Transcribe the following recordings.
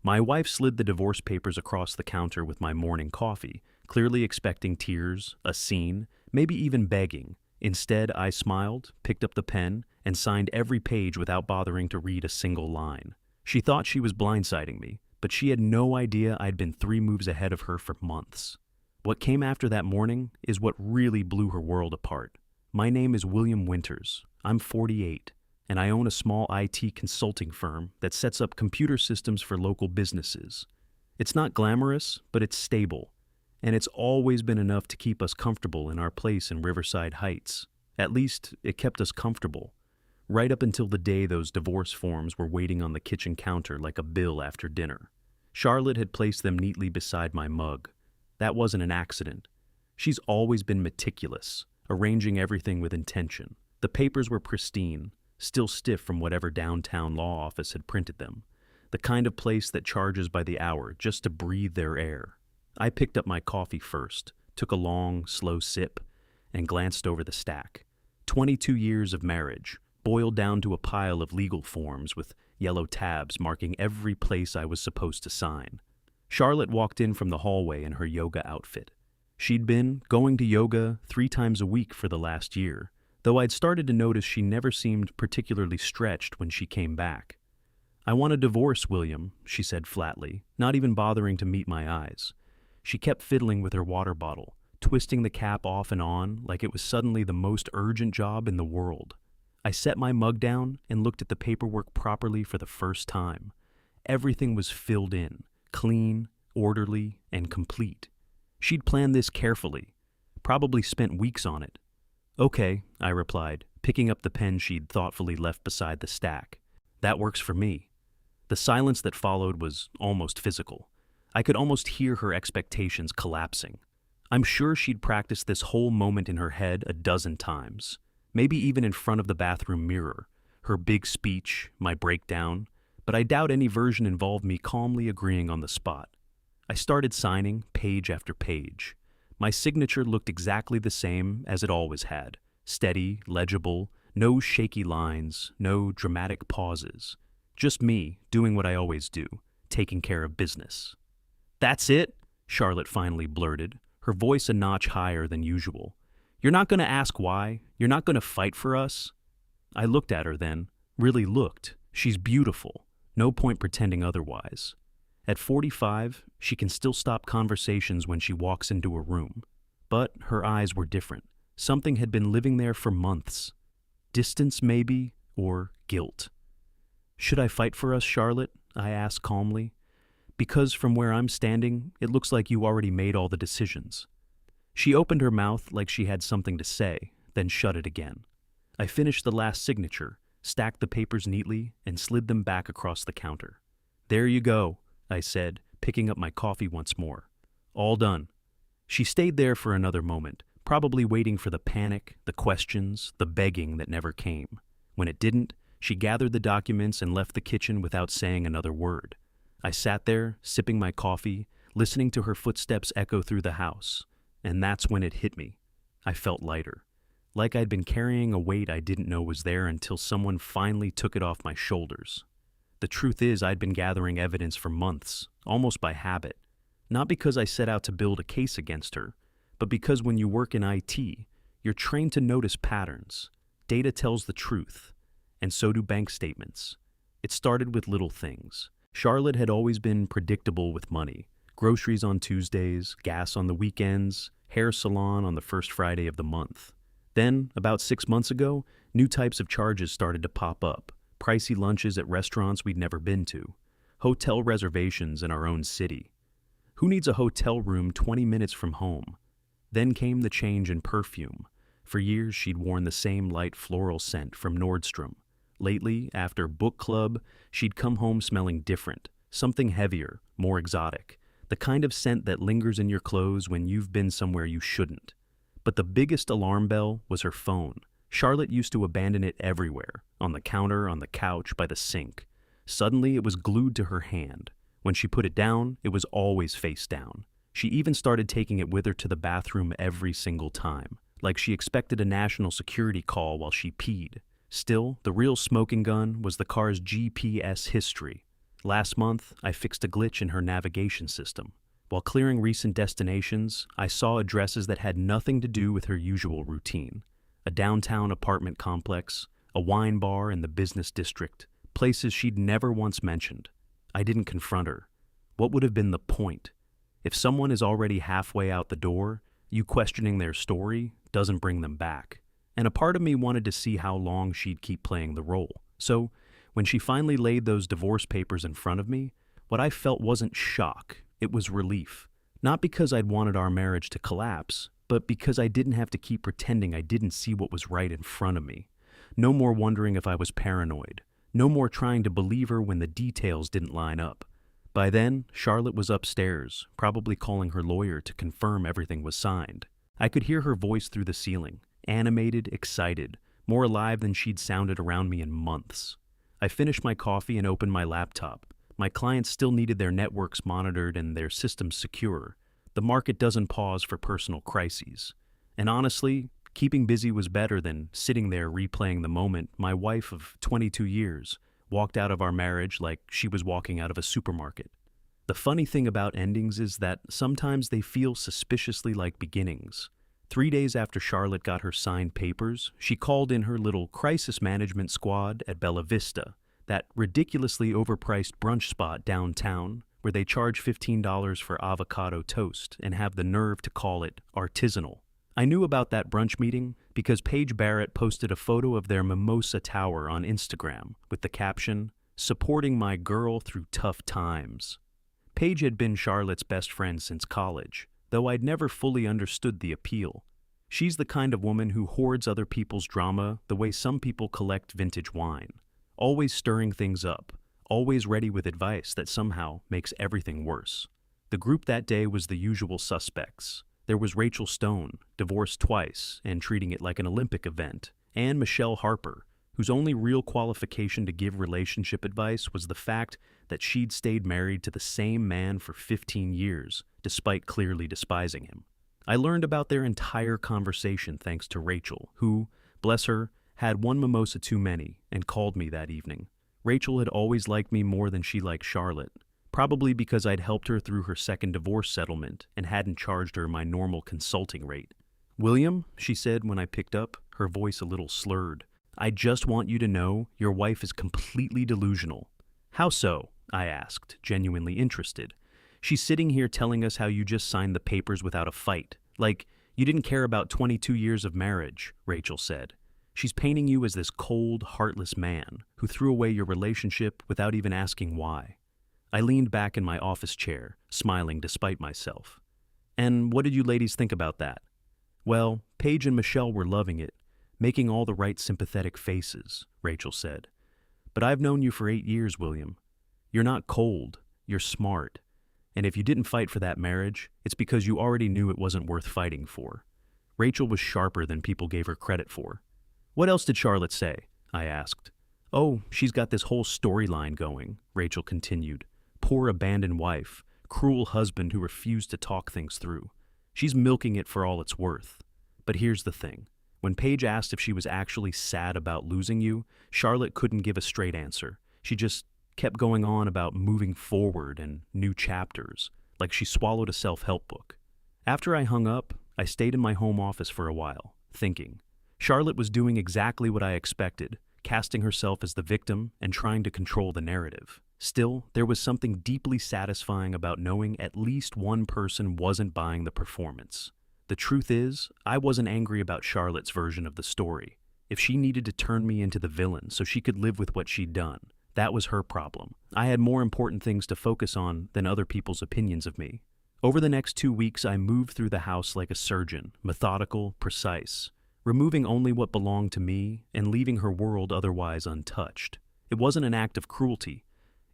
My wife slid the divorce papers across the counter with my morning coffee, clearly expecting tears, a scene, maybe even begging. Instead, I smiled, picked up the pen, and signed every page without bothering to read a single line. She thought she was blindsiding me, but she had no idea I'd been 3 moves ahead of her for months. What came after that morning is what really blew her world apart. My name is William Winters. I'm 48, and I own a small IT consulting firm that sets up computer systems for local businesses. It's not glamorous, but it's stable, and it's always been enough to keep us comfortable in our place in Riverside Heights. At least, it kept us comfortable, right up until the day those divorce forms were waiting on the kitchen counter like a bill after dinner. Charlotte had placed them neatly beside my mug. That wasn't an accident. She's always been meticulous, arranging everything with intention. The papers were pristine, still stiff from whatever downtown law office had printed them, the kind of place that charges by the hour just to breathe their air. I picked up my coffee first, took a long, slow sip, and glanced over the stack. 22 years of marriage, boiled down to a pile of legal forms with yellow tabs marking every place I was supposed to sign. Charlotte walked in from the hallway in her yoga outfit. She'd been going to yoga 3 times a week for the last year, though I'd started to notice she never seemed particularly stretched when she came back. "I want a divorce, William," she said flatly, not even bothering to meet my eyes. She kept fiddling with her water bottle, twisting the cap off and on like it was suddenly the most urgent job in the world. I set my mug down and looked at the paperwork properly for the first time. Everything was filled in, clean, orderly, and complete. She'd planned this carefully, probably spent weeks on it. "Okay," I replied, picking up the pen she'd thoughtfully left beside the stack. "That works for me." The silence that followed was almost physical. I could almost hear her expectations collapsing. I'm sure she'd practiced this whole moment in her head a dozen times, maybe even in front of the bathroom mirror, her big speech, my breakdown, but I doubt any version involved me calmly agreeing on the spot. I started signing page after page. My signature looked exactly the same as it always had, steady, legible, no shaky lines, no dramatic pauses. Just me doing what I always do, taking care of business. "That's it," Charlotte finally blurted, her voice a notch higher than usual. "You're not going to ask why? You're not going to fight for us?" I looked at her then, really looked. She's beautiful. No point pretending otherwise. At 45, she can still stop conversations when she walks into a room. But her eyes were different. Something had been living there for months. Distance, maybe, or guilt. "Should I fight for us, Charlotte?" I asked calmly. "Because from where I'm standing, it looks like you already made all the decisions." She opened her mouth like she had something to say, then shut it again. I finished the last signature, stacked the papers neatly, and slid them back across the counter. "There you go," I said, picking up my coffee once more. "All done." She stayed there for another moment, probably waiting for the panic, the questions, the begging that never came. When it didn't, she gathered the documents and left the kitchen without saying another word. I sat there, sipping my coffee, listening to her footsteps echo through the house. And that's when it hit me. I felt lighter. Like I'd been carrying a weight I didn't know was there until someone finally took it off my shoulders. The truth is, I'd been gathering evidence for months, almost by habit. Not because I set out to build a case against her, but because when you work in IT, you're trained to notice patterns. Data tells the truth, and so do bank statements. It started with little things. Charlotte had always been predictable with money. Groceries on Tuesdays, gas on the weekends, hair salon on the first Friday of the month. Then, about 6 months ago, new types of charges started to pop up. Pricey lunches at restaurants we'd never been to. Hotel reservations in our own city. Who needs a hotel room 20 minutes from home? Then came the change in perfume. For years, she'd worn the same light floral scent from Nordstrom. Lately, after book club, she'd come home smelling different, something heavier, more exotic. The kind of scent that lingers in your clothes when you've been somewhere you shouldn't. But the biggest alarm bell was her phone. Charlotte used to abandon it everywhere, on the counter, on the couch, by the sink. Suddenly, it was glued to her hand. When she put it down, it was always face down. She even started taking it with her to the bathroom every single time, like she expected a national security call while she peed. Still, the real smoking gun was the car's GPS history. Last month, I fixed a glitch in her navigation system. While clearing recent destinations, I saw addresses that had nothing to do with her usual routine. A downtown apartment complex, a wine bar in the business district, places she'd never once mentioned. I didn't confront her. What would have been the point? If someone is already halfway out the door, you questioning their story doesn't bring them back. And a part of me wanted to see how long she'd keep playing the role. So, when she finally laid those divorce papers in front of me, what I felt wasn't shock, it was relief. Not because I'd wanted our marriage to collapse, but because I didn't have to keep pretending I didn't see what was right in front of me. No more wondering if I was paranoid. No more trying to believe her when the details didn't line up. By then, Charlotte was upstairs, probably calling her lawyer to confirm everything was signed. I could hear her voice through the ceiling, animated, excited, more alive than she'd sounded around me in months. I finished my coffee and opened my laptop. My clients still needed their networks monitored and their systems secure. The market doesn't pause for personal crises. And honestly, keeping busy was better than sitting there replaying the moment my wife of 22 years walked out of our marriage like she was walking out of a supermarket. The funny thing about endings is that sometimes they feel suspiciously like beginnings. 3 days after Charlotte got her signed papers, she called in her little crisis management squad at Bella Vista, that ridiculously overpriced brunch spot downtown where they charge $15 for avocado toast and have the nerve to call it artisanal. I knew about that brunch meeting because Paige Barrett posted a photo of their mimosa tower on Instagram with the caption, "Supporting my girl through tough times." Paige had been Charlotte's best friend since college, though I'd never fully understood the appeal. She's the kind of woman who hoards other people's drama the way some people collect vintage wine, always stirring things up, always ready with advice that somehow makes everything worse. The group that day was the usual suspects. There was Rachel Stone, divorced twice and treating it like an Olympic event, and Michelle Harper, whose only real qualification to give relationship advice was the fact that she'd stayed married to the same man for 15 years, despite clearly despising him. I learned about their entire conversation thanks to Rachel, who, bless her, had one mimosa too many and called me that evening. Rachel had always liked me more than she liked Charlotte, probably because I'd helped her through her second divorce settlement and hadn't charged her my normal consulting rate. "William," she said when I picked up, her voice a little slurred, "I just want you to know your wife is completely delusional." "How so?" I asked, genuinely interested. "She's sitting here telling us how you just signed the papers without a fight. Like, you didn't care about 22 years of marriage," Rachel said. "She's painting you as this cold, heartless man who threw away your relationship without even asking why." I leaned back in my office chair, smiling despite myself. "And what did you ladies think about that?" "Well, Paige and Michelle were loving it, making all the right sympathetic faces," Rachel said. "But I've known you for 8 years, William. You're not cold, you're smart. And if you didn't fight for that marriage, it's because you already knew it wasn't worth fighting for." Rachel was sharper than people gave her credit for. "What else did Charlotte say?" I asked. "Oh, she's got this whole storyline going," Rachel continued. "Poor abandoned wife, cruel husband who refused to talk things through. She's milking it for all it's worth. But here's the thing. When Paige asked if she was actually sad about losing you, Charlotte couldn't give a straight answer. She just kept going on about moving forward and new chapters, like she swallowed a self-help book. After I hung up, I stayed in my home office for a while, thinking. Charlotte was doing exactly what I expected, casting herself as the victim and trying to control the narrative. Still, there was something deeply satisfying about knowing at least one person wasn't buying the performance. The truth is, I wasn't angry about Charlotte's version of the story. If she needed to turn me into the villain so she could live with what she'd done, that was her problem. I had more important things to focus on than other people's opinions of me. Over the next 2 weeks, I moved through the house like a surgeon, methodical, precise, removing only what belonged to me and leaving her world otherwise untouched. It wasn't an act of cruelty.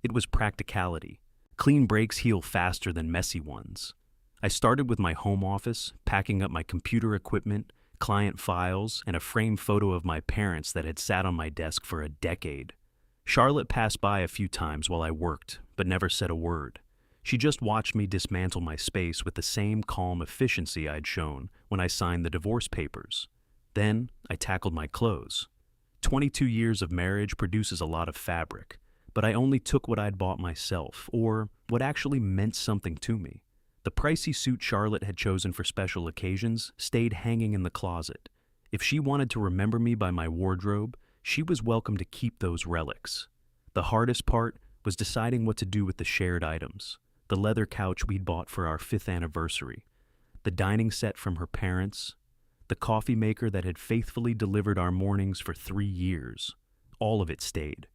It was practicality. Clean breaks heal faster than messy ones. I started with my home office, packing up my computer equipment, client files, and a framed photo of my parents that had sat on my desk for a decade. Charlotte passed by a few times while I worked, but never said a word. She just watched me dismantle my space with the same calm efficiency I'd shown when I signed the divorce papers. Then I tackled my clothes. 22 years of marriage produces a lot of fabric, but I only took what I'd bought myself, or what actually meant something to me. The pricey suit Charlotte had chosen for special occasions stayed hanging in the closet. If she wanted to remember me by my wardrobe, she was welcome to keep those relics. The hardest part was deciding what to do with the shared items. The leather couch we'd bought for our 5th anniversary, the dining set from her parents, the coffee maker that had faithfully delivered our mornings for 3 years. All of it stayed.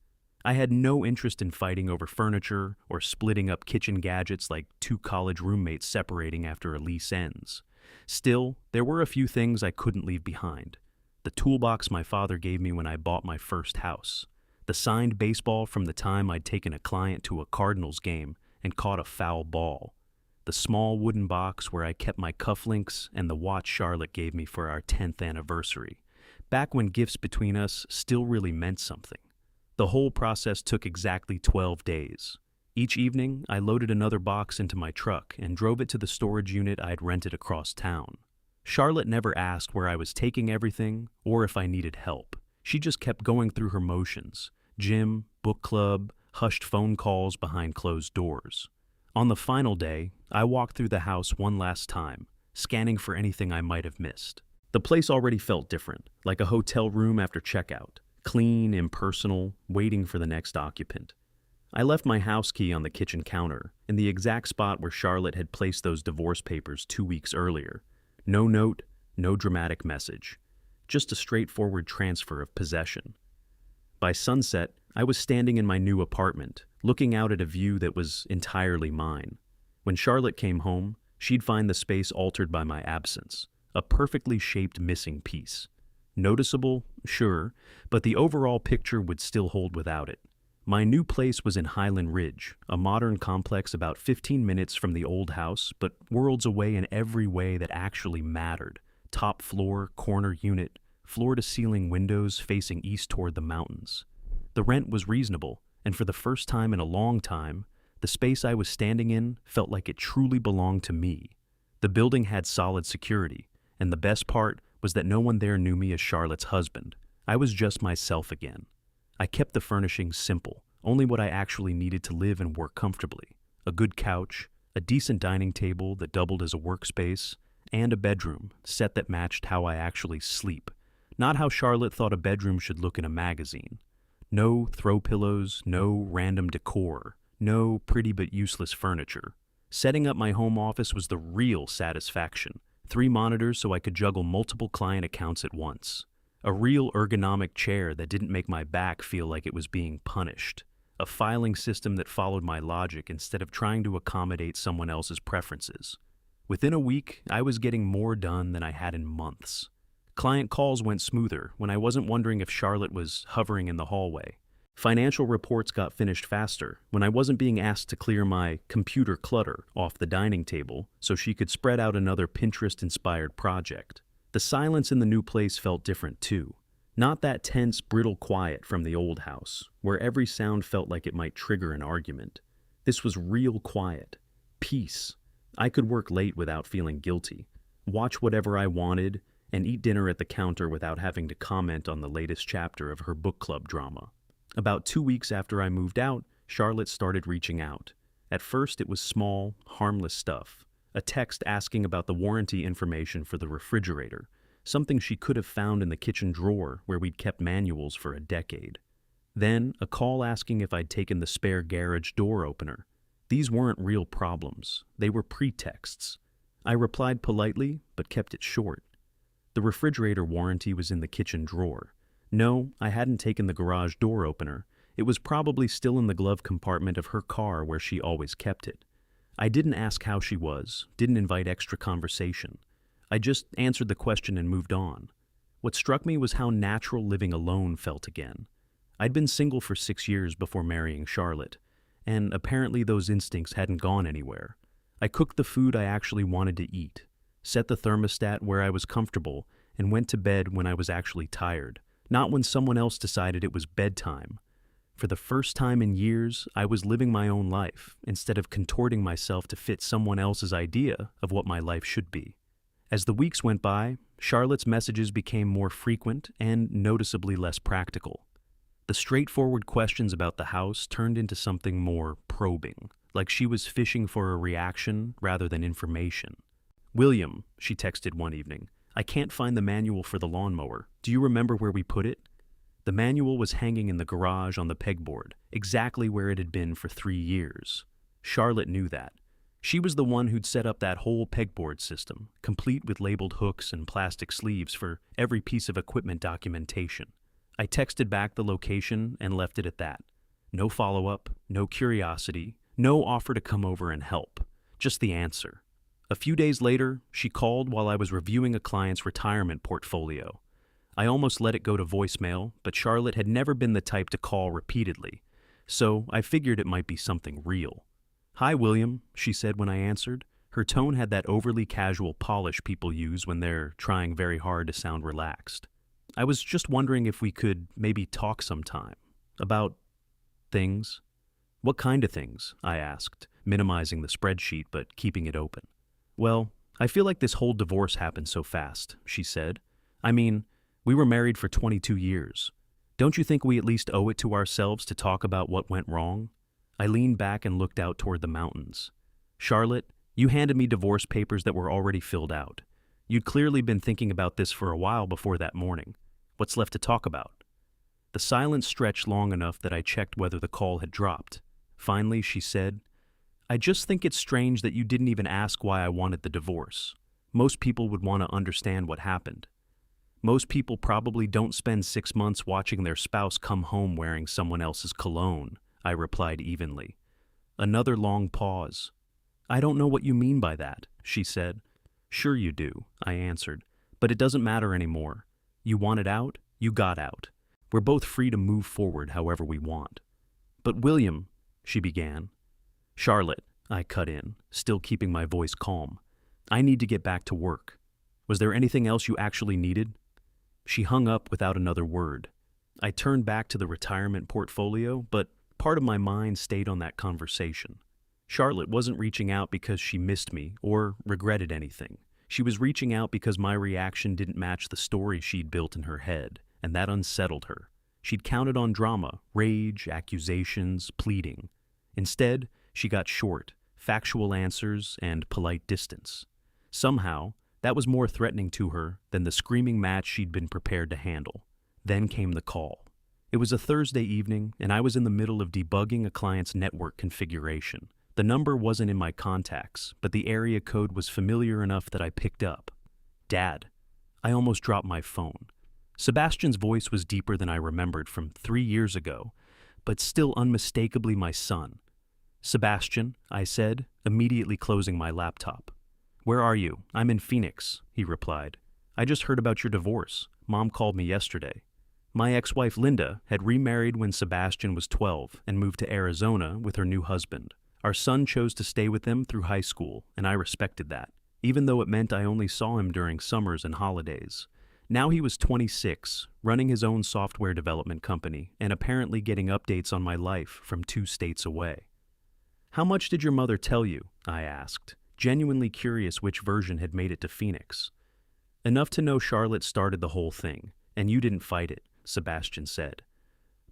I had no interest in fighting over furniture or splitting up kitchen gadgets like 2 college roommates separating after a lease ends. Still, there were a few things I couldn't leave behind. The toolbox my father gave me when I bought my first house. The signed baseball from the time I'd taken a client to a Cardinals game and caught a foul ball. The small wooden box where I kept my cufflinks and the watch Charlotte gave me for our 10th anniversary, back when gifts between us still really meant something. The whole process took exactly 12 days. Each evening, I loaded another box into my truck and drove it to the storage unit I'd rented across town. Charlotte never asked where I was taking everything or if I needed help. She just kept going through her motions: gym, book club, hushed phone calls behind closed doors. On the final day, I walked through the house one last time, scanning for anything I might have missed. The place already felt different, like a hotel room after checkout. Clean, impersonal, waiting for the next occupant. I left my house key on the kitchen counter, in the exact spot where Charlotte had placed those divorce papers 2 weeks earlier. No note, no dramatic message. Just a straightforward transfer of possession. By sunset, I was standing in my new apartment, looking out at a view that was entirely mine. When Charlotte came home, she'd find the space altered by my absence, a perfectly shaped missing piece. Noticeable, sure, but the overall picture would still hold without it. My new place was in Highland Ridge, a modern complex about 15 minutes from the old house, but worlds away in every way that actually mattered. Top floor, corner unit, floor-to-ceiling windows facing east toward the mountains. The rent was reasonable, and for the first time in a long time, the space I was standing in felt like it truly belonged to me. The building had solid security, and the best part was that no one there knew me as Charlotte's husband. I was just myself again. I kept the furnishings simple, only what I actually needed to live and work comfortably. A good couch, a decent dining table that doubled as a workspace, and a bedroom set that matched how I actually sleep, not how Charlotte thought a bedroom should look in a magazine. No throw pillows, no random decor, no pretty but useless furniture. Setting up my home office was the real satisfaction. 3 monitors so I could juggle multiple client accounts at once. A real ergonomic chair that didn't make my back feel like it was being punished. A filing system that followed my logic instead of trying to accommodate someone else's preferences. Within a week, I was getting more done than I had in months. Client calls went smoother when I wasn't wondering if Charlotte was hovering in the hallway. Financial reports got finished faster when I wasn't being asked to clear my computer clutter off the dining table so she could spread out another Pinterest-inspired project. The silence in the new place felt different too. Not that tense, brittle quiet from the old house, where every sound felt like it might trigger an argument. This was real quiet. Peace. I could work late without feeling guilty, watch whatever I wanted, and eat dinner at the counter without having to comment on the latest chapter of her book club drama. About 2 weeks after I moved out, Charlotte started reaching out. At first, it was small, harmless stuff. A text asking about the warranty information for the refrigerator, something she could have found in the kitchen drawer where we'd kept manuals for a decade. Then, a call asking if I'd taken the spare garage door opener. These weren't real problems. They were pretexts. I replied politely, but kept it short. The refrigerator warranty was in the kitchen drawer. No, I hadn't taken the garage door opener. It was probably still in the glove compartment of her car where she always kept it. I didn't ask how she was, didn't invite extra conversation. I just answered the question and moved on. What struck me was how natural living alone felt again. I'd been single for 6 years before marrying Charlotte, and apparently those instincts hadn't gone anywhere. I cooked the food I actually wanted to eat, set the thermostat where I was comfortable, and went to bed when I was actually tired, not when someone else decided it was bedtime. For the first time in years, I was living my own life, instead of contorting myself to fit someone else's idea of what my life should be. As the weeks went by, Charlotte's messages became more frequent and noticeably less practical. The straightforward questions about the house turned into something more probing, like she was fishing for a reaction rather than information. "William," she texted one evening, "I can't find the manual for the lawnmower. Do you remember where we put it?" The manual was hanging in the garage on the pegboard, exactly where it had been for 3 years. Charlotte knew that. She was the one who'd set up that whole pegboard system, complete with labeled hooks and plastic sleeves for every piece of equipment documentation. I texted back the location and left it at that. No follow-up, no curiosity, no offer to come over and help. Just the answer. A few days later, she called while I was reviewing a client's retirement portfolio. I almost let it go to voicemail, but Charlotte had never been the type to call repeatedly, so I figured it might be something real. "Hi, William," she said when I answered. Her tone had that overly casual polish people use when they're trying very hard to sound relaxed. "I was just wondering if we could maybe talk sometime. About things." "What kind of things?" I asked, minimizing the spreadsheet but keeping it open. "Well, I feel like this whole divorce happened so fast," she said. "I mean, we were married for 22 years. Don't you think we at least owe it to ourselves to talk about what went wrong?" I leaned back and looked out toward the mountains. "Charlotte, you handed me divorce papers that were already filled out. You'd clearly been thinking about this for a while before that morning. What's left to talk about?" The silence stretched long enough that I checked whether the call had dropped. Finally, she said, "I just think it's strange that you didn't even ask why I wanted the divorce. Most people would want to understand what happened. Most people probably don't spend 6 months watching their spouse come home wearing someone else's cologne," I replied evenly. Another long pause. "I don't know what you mean by that," she said. "Sure you do," I answered, "but it doesn't matter anymore. You wanted out, you got out. We're both free to move forward however we want." "But William," she began. "Charlotte," I cut in, still keeping my voice calm, "I need to get back to work. Was there anything else you actually needed?" She hung up without another word. I turned back to the retirement portfolio, but part of my mind stayed on that conversation. Charlotte wasn't reaching out because she missed me or regretted anything. She was reaching out because my reaction didn't match the story she'd built in her head, and that unsettled her. She'd counted on drama, rage, accusations, pleading. Instead, she got short, factual answers and polite distance. Somehow, that was more threatening to her than the screaming match she'd been prepared to handle. Then came the call. It was a Thursday evening, and I was in the middle of debugging a client's network configuration. The number wasn't in my contacts, but the area code was familiar enough that I picked up. "Dad." I almost dropped my phone. Sebastian's voice was deeper than I remembered from 3 years ago, but still unmistakably my son. "Sebastian," I said, immediately closing my laptop. "Where are you?" "I'm in Phoenix," he replied. "I just heard about your divorce. Mom called me yesterday." My ex-wife Linda had remarried when Sebastian was 12 and moved to Arizona with her new husband. Our son chose to stay with them through high school, and I respected that, even though it meant I only saw him during summers and holidays. Now he was 26, running his own software development company, and apparently getting updates on my life from 2 states away. "How much did your mother tell you?" I asked, genuinely curious which version had made it to Phoenix. "Enough to know Charlotte started the whole thing, and you didn't fight it," Sebastian said.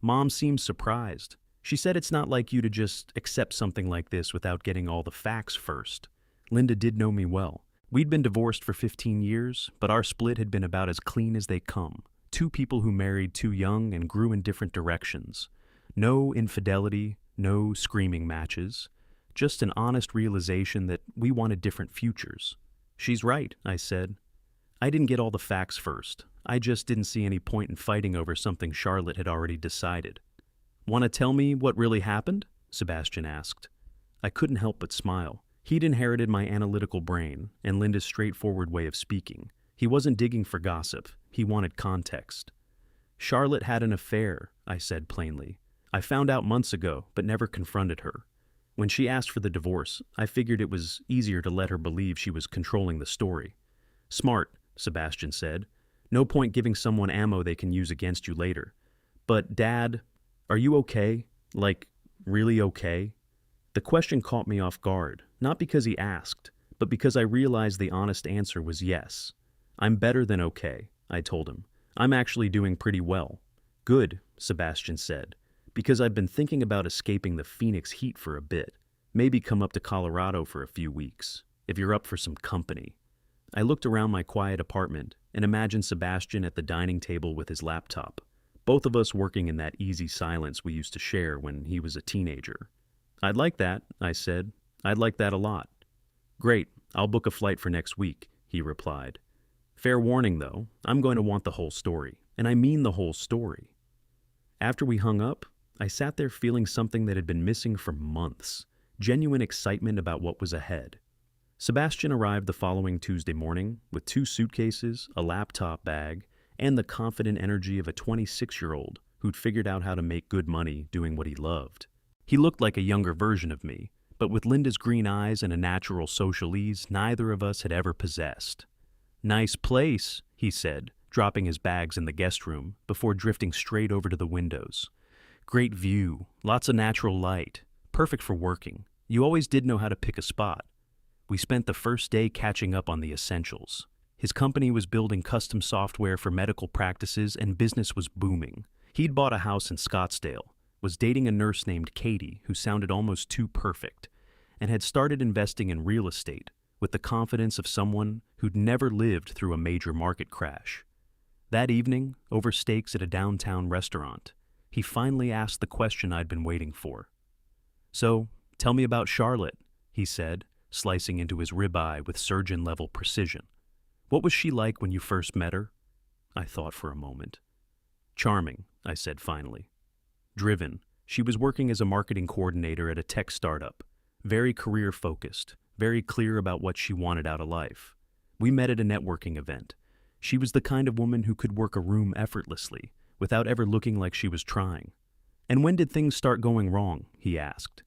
"Mom seems surprised. She said it's not like you to just accept something like this without getting all the facts first. Linda did know me well. We'd been divorced for 15 years, but our split had been about as clean as they come. 2 people who married too young and grew in different directions. No infidelity, no screaming matches. Just an honest realization that we wanted different futures." "She's right," I said. "I didn't get all the facts first. I just didn't see any point in fighting over something Charlotte had already decided." "Want to tell me what really happened?" Sebastian asked. I couldn't help but smile. He'd inherited my analytical brain and Linda's straightforward way of speaking. He wasn't digging for gossip. He wanted context. "Charlotte had an affair," I said plainly. "I found out months ago, but never confronted her. When she asked for the divorce, I figured it was easier to let her believe she was controlling the story." "Smart," Sebastian said. "No point giving someone ammo they can use against you later. But, Dad, are you okay? Like, really okay?" The question caught me off guard, not because he asked, but because I realized the honest answer was yes. "I'm better than okay," I told him. "I'm actually doing pretty well." Good, Sebastian said, because I've been thinking about escaping the Phoenix heat for a bit. Maybe come up to Colorado for a few weeks, if you're up for some company. I looked around my quiet apartment and imagined Sebastian at the dining table with his laptop, both of us working in that easy silence we used to share when he was a teenager. I'd like that, I said. I'd like that a lot. Great, I'll book a flight for next week, he replied. Fair warning, though, I'm going to want the whole story, and I mean the whole story. After we hung up, I sat there feeling something that had been missing for months, genuine excitement about what was ahead. Sebastian arrived the following Tuesday morning with 2 suitcases, a laptop bag, and the confident energy of a 26-year-old who'd figured out how to make good money doing what he loved. He looked like a younger version of me, but with Linda's green eyes and a natural social ease neither of us had ever possessed. Nice place, he said, dropping his bags in the guest room before drifting straight over to the windows. Great view, lots of natural light, perfect for working. You always did know how to pick a spot. We spent the first day catching up on the essentials. His company was building custom software for medical practices and business was booming. He'd bought a house in Scottsdale, was dating a nurse named Katie who sounded almost too perfect, and had started investing in real estate with the confidence of someone who'd never lived through a major market crash. That evening, over steaks at a downtown restaurant, he finally asked the question I'd been waiting for. So, tell me about Charlotte, he said, slicing into his ribeye with surgeon-level precision. What was she like when you first met her? I thought for a moment. Charming, I said finally. Driven, she was working as a marketing coordinator at a tech startup, very career-focused, very clear about what she wanted out of life. We met at a networking event. She was the kind of woman who could work a room effortlessly, without ever looking like she was trying. And when did things start going wrong? He asked.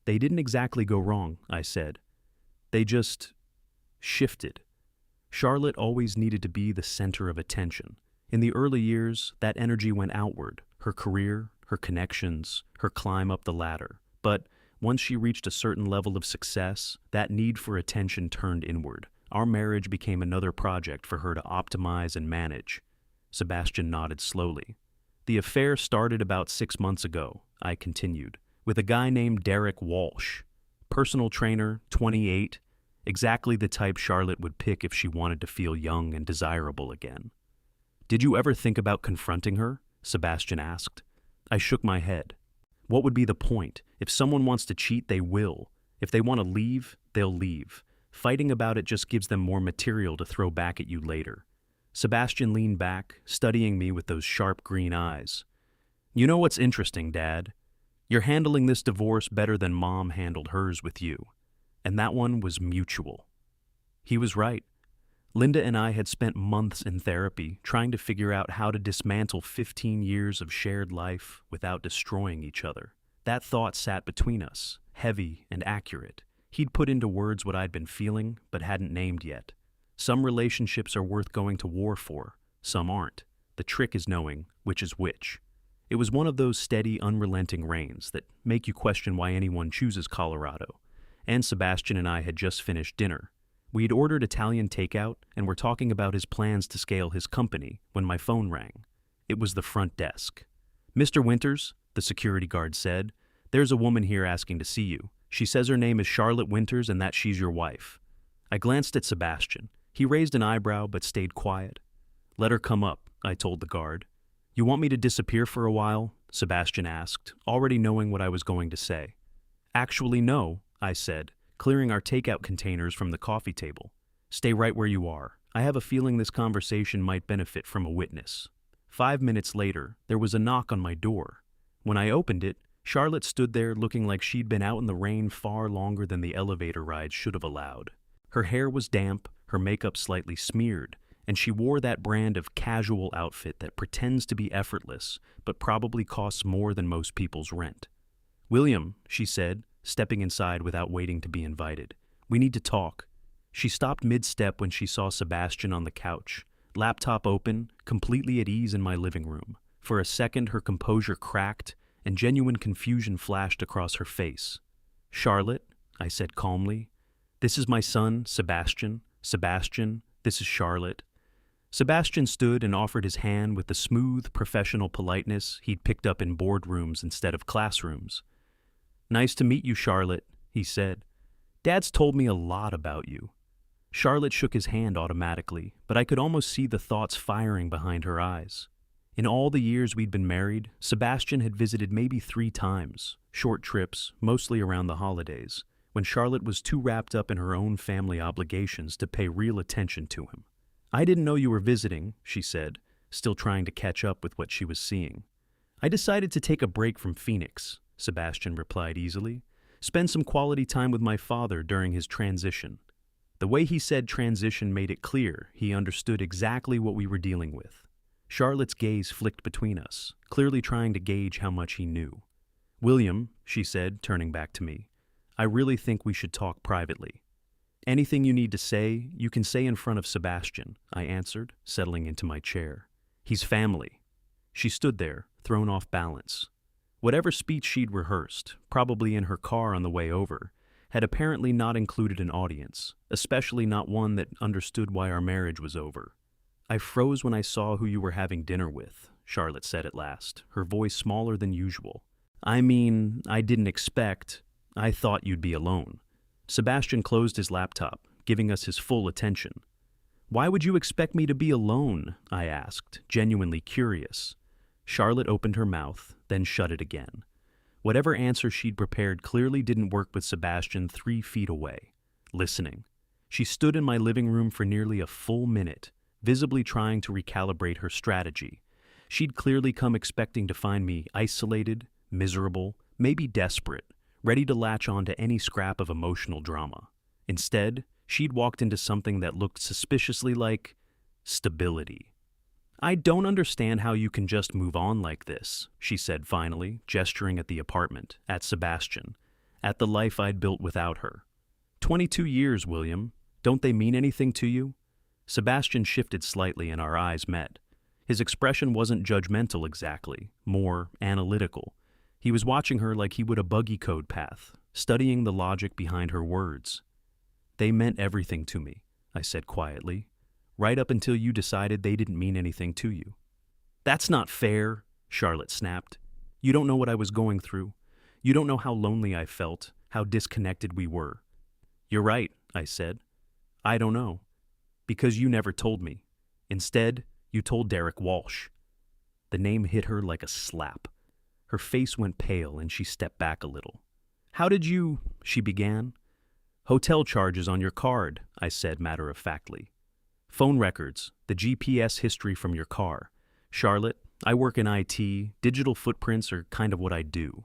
They didn't exactly go wrong, I said. They just shifted. Charlotte always needed to be the center of attention. In the early years, that energy went outward, her career, her connections, her climb up the ladder. But once she reached a certain level of success, that need for attention turned inward. Our marriage became another project for her to optimize and manage. Sebastian nodded slowly. The affair started about 6 months ago, I continued, with a guy named Derek Walsh. Personal trainer, 28, exactly the type Charlotte would pick if she wanted to feel young and desirable again. Did you ever think about confronting her? Sebastian asked. I shook my head. What would be the point? If someone wants to cheat, they will. If they want to leave, they'll leave. Fighting about it just gives them more material to throw back at you later. Sebastian leaned back, studying me with those sharp green eyes. You know what's interesting, Dad? You're handling this divorce better than Mom handled hers with you. And that one was mutual. He was right. Linda and I had spent months in therapy trying to figure out how to dismantle 15 years of shared life without destroying each other. That thought sat between us, heavy and accurate. He'd put into words what I'd been feeling, but hadn't named yet. Some relationships are worth going to war for, some aren't. The trick is knowing which is which. It was one of those steady, unrelenting rains that make you question why anyone chooses Colorado. And Sebastian and I had just finished dinner. We had ordered Italian takeout and were talking about his plans to scale his company when my phone rang. It was the front desk. Mr. Winters, the security guard said, there's a woman here asking to see you. She says her name is Charlotte Winters and that she's your wife. I glanced at Sebastian. He raised an eyebrow but stayed quiet. Let her come up, I told the guard. You want me to disappear for a while? Sebastian asked, already knowing what I was going to say. Actually, no, I said, clearing our takeout containers from the coffee table. Stay right where you are. I have a feeling this conversation might benefit from a witness. 5 minutes later, there was a knock on my door. When I opened it, Charlotte stood there looking like she'd been out in the rain far longer than the elevator ride should have allowed. Her hair was damp, her makeup slightly smeared, and she wore that brand of casual outfit that pretends to be effortless, but probably costs more than most people's rent. William, she said, stepping inside without waiting to be invited. We need to talk. She stopped mid-step when she saw Sebastian on the couch, laptop open, completely at ease in my living room. For a second, her composure cracked, and genuine confusion flashed across her face. Charlotte, I said calmly, this is my son, Sebastian. Sebastian, this is Charlotte. Sebastian stood and offered his hand with the smooth, professional politeness he'd picked up in boardrooms instead of classrooms. "Nice to meet you, Charlotte," he said. "Dad's told me a lot about you." Charlotte shook his hand automatically, but I could almost see the thoughts firing behind her eyes. In all the years we'd been married, Sebastian had visited maybe 3 times, short trips, mostly around the holidays, when Charlotte was too wrapped up in her own family obligations to pay real attention to him. "I didn't know you were visiting," she said, still trying to catch up with what she was seeing. "I decided to take a break from Phoenix," Sebastian replied easily. "Spend some quality time with my father during his transition." The way he said transition made it clear he understood exactly what we were dealing with. Charlotte's gaze flicked between us, clearly trying to gauge how much he knew. "William," she said, turning back to me, "I really think we should talk privately." "Anything you need to say, you can say in front of Sebastian," I answered, settling into my chair. "He's family." She stood there, thrown off balance. Whatever speech she'd rehearsed, probably in her car on the way over, had apparently not included an audience, especially not one that understood why our marriage was over. "I froze when I saw who you were having dinner with," Charlotte said at last, her voice smaller than usual. "I mean, I didn't expect. I thought you'd be alone." Sebastian closed his laptop, giving us his full attention. "Why would you expect me to be alone?" I asked, genuinely curious. Charlotte opened her mouth, then shut it again. Whatever answer she'd prepared clearly didn't work with Sebastian 3 feet away, listening. She stood in my living room for nearly a full minute, visibly trying to recalibrate her strategy. She'd clearly come expecting to find me isolated, miserable, maybe desperate, ready to latch on to any scrap of emotional drama. Instead, she'd walked into something that looked suspiciously like stability. "I don't understand how you can just move on like this," she said finally, gesturing at the apartment, at Sebastian, at the life I'd built without her. 22 years, William. Don't they mean anything to you?" Sebastian shifted slightly and our eyes met. His expression wasn't judgmental exactly, more analytical. He was watching her like he would a buggy code path, studying the logic behind her words. "They meant everything to me," I said quietly, "right up until you decided they didn't mean anything to you." "That's not fair," Charlotte snapped. "You don't know what I was going through. You don't know how lonely I felt, how disconnected we were." "You're right," I said. "I don't know. Because you never told me. Instead, you told Derek Walsh." The name hit her like a slap. Her face went pale and she stepped back a little. "How did you—" she began. "Hotel charges on your card," I said matter-of-factly. "Phone records, the GPS history from your car. Charlotte, I work in IT, digital footprints are kind of what I do."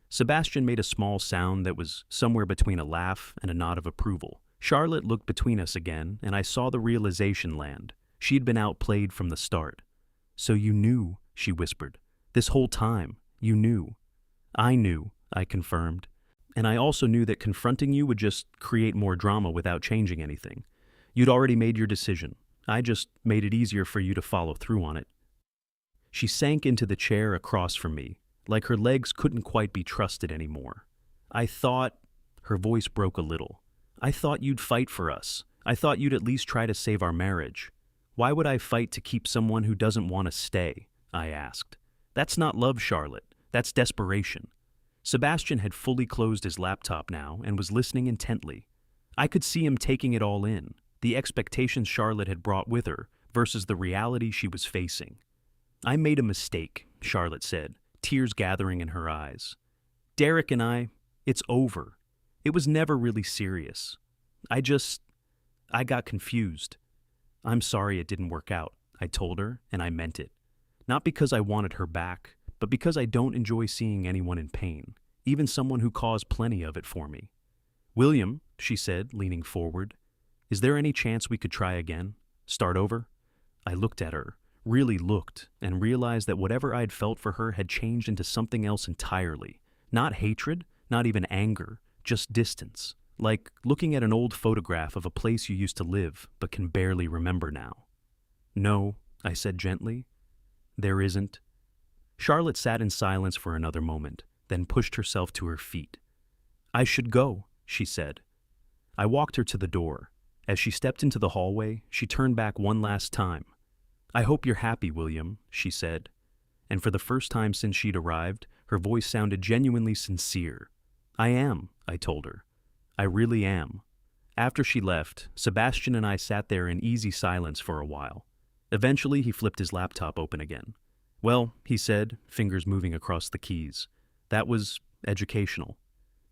Sebastian made a small sound that was somewhere between a laugh and a nod of approval. Charlotte looked between us again, and I saw the realization land. She'd been outplayed from the start. "So you knew," she whispered. "This whole time, you knew." "I knew," I confirmed. "And I also knew that confronting you would just create more drama without changing anything. You'd already made your decision. I just made it easier for you to follow through on it." She sank into the chair across from me, like her legs couldn't quite be trusted anymore. "I thought—" her voice broke a little. "I thought you'd fight for us. I thought you'd at least try to save our marriage." "Why would I fight to keep someone who doesn't want to stay?" I asked. "That's not love, Charlotte. That's desperation." Sebastian had fully closed his laptop now and was listening intently. I could see him taking it all in, the expectations Charlotte had brought with her versus the reality she was facing. "I made a mistake," Charlotte said, tears gathering in her eyes. "Derek and it's over. It was never really serious. I got confused. I'm sorry it didn't work out," I told her, and I meant it. Not because I wanted her back, but because I don't enjoy seeing anyone in pain, even someone who caused plenty of it for me. "William," she said, leaning forward, "is there any chance we could try again? Start over?" I looked at her, really looked, and realized that whatever I'd felt for her had changed into something else entirely. Not hatred, not even anger, just distance. Like looking at an old photograph of a place you used to live but can barely remember now. "No," I said gently. "There isn't." Charlotte sat in silence for another moment, then pushed herself to her feet. "I should go," she said. I walked her to the door. As she stepped into the hallway, she turned back one last time. "I hope you're happy, William," she said. And for the first time since she'd arrived, her voice sounded genuinely sincere. "I am," I told her. "I really am." After she left, Sebastian and I sat there in easy silence for a while. Eventually, he flipped his laptop open again. "Well," he said, fingers moving across the keys, "that was educational."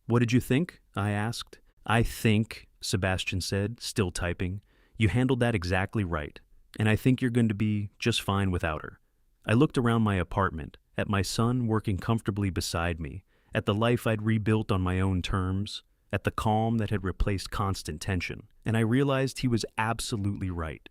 "What did you think?" I asked. "I think," Sebastian said, still typing, "you handled that exactly right, and I think you're going to be just fine without her." I looked around my apartment, at my son working comfortably beside me, at the life I'd rebuilt on my own terms, at the calm that had replaced constant tension, and I realized he was absolutely right.